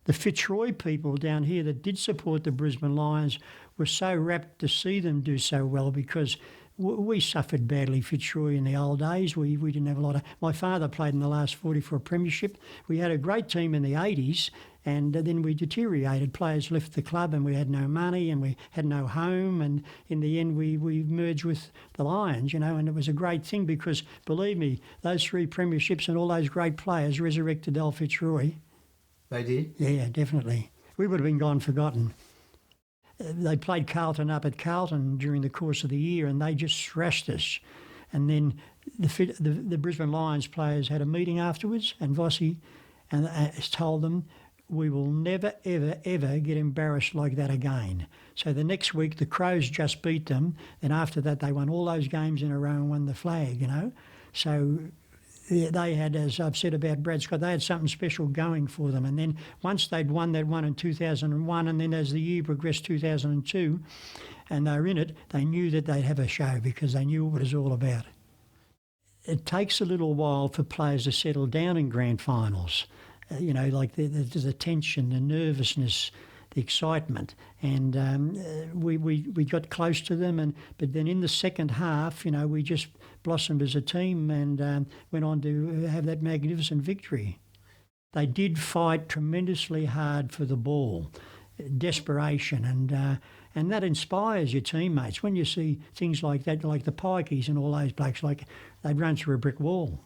The Fitzroy people down here that did support the Brisbane Lions were so rapt to see them do so well because we suffered badly, Fitzroy, in the old days. We didn't have a lot of... My father played in the last 40 for a premiership. We had a great team in the 80s, and then we deteriorated. Players left the club and we had no money and we had no home, and in the end we merged with the Lions, and it was a great thing because, believe me, those 3 premierships and all those great players resurrected Al Fitzroy. They did? Yeah, definitely. We would have been gone forgotten. They played Carlton up at Carlton during the course of the year and they just thrashed us. And then the Brisbane Lions players had a meeting afterwards, and Vossi told them, we will never, ever, ever get embarrassed like that again. So the next week the Crows just beat them, and after that they won all those games in a row and won the flag, So they had, as I've said about Brad Scott, they had something special going for them. And then once they'd won that one in 2001, and then as the year progressed, 2002, and they were in it, they knew that they'd have a show because they knew what it was all about. It takes a little while for players to settle down in grand finals. Like there's the tension, the nervousness, the excitement, and we got close to them, but then in the second half, we just blossomed as a team and went on to have that magnificent victory. They did fight tremendously hard for the ball, desperation, and that inspires your teammates when you see things like that, like the Pikeys and all those blokes, like they'd run through a brick wall.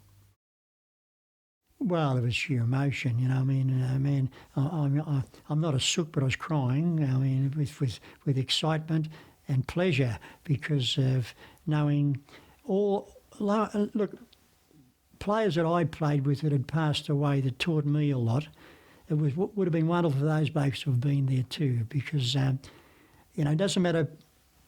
Well, it was sheer emotion, man. I'm not a sook, but I was crying. With excitement and pleasure because of knowing all. Look, players that I played with that had passed away that taught me a lot. It would have been wonderful for those blokes to have been there too, because it doesn't matter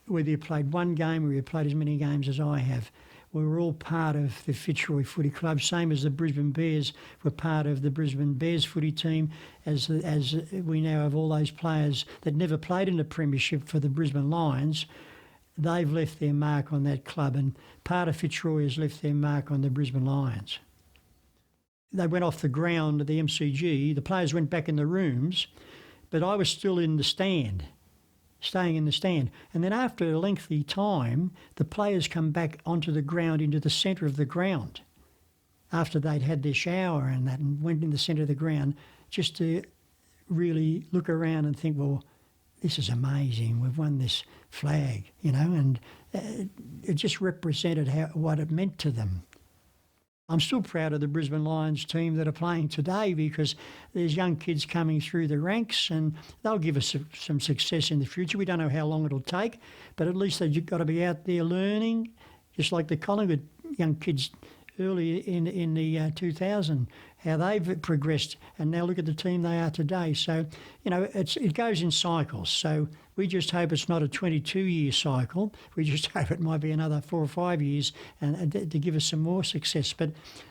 whether you played one game or you played as many games as I have. We were all part of the Fitzroy Footy Club, same as the Brisbane Bears were part of the Brisbane Bears footy team, as we now have all those players that never played in the premiership for the Brisbane Lions. They've left their mark on that club, and part of Fitzroy has left their mark on the Brisbane Lions. They went off the ground at the MCG, the players went back in the rooms, but I was still in the stand, staying in the stand. And then after a lengthy time, the players come back onto the ground, into the centre of the ground, after they'd had their shower and that, and went in the centre of the ground just to really look around and think, well, this is amazing, we've won this flag, and it just represented what it meant to them. I'm still proud of the Brisbane Lions team that are playing today because there's young kids coming through the ranks and they'll give us some success in the future. We don't know how long it'll take, but at least they've got to be out there learning, just like the Collingwood young kids early in the 2000, how they've progressed, and now look at the team they are today. So, it goes in cycles. So we just hope it's not a 22-year cycle. We just hope it might be another 4 or 5 years and to give us some more success. But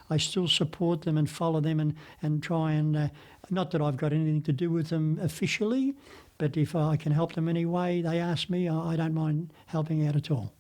I still support them and follow them and try and, not that I've got anything to do with them officially, but if I can help them any way they ask me, I don't mind helping out at all.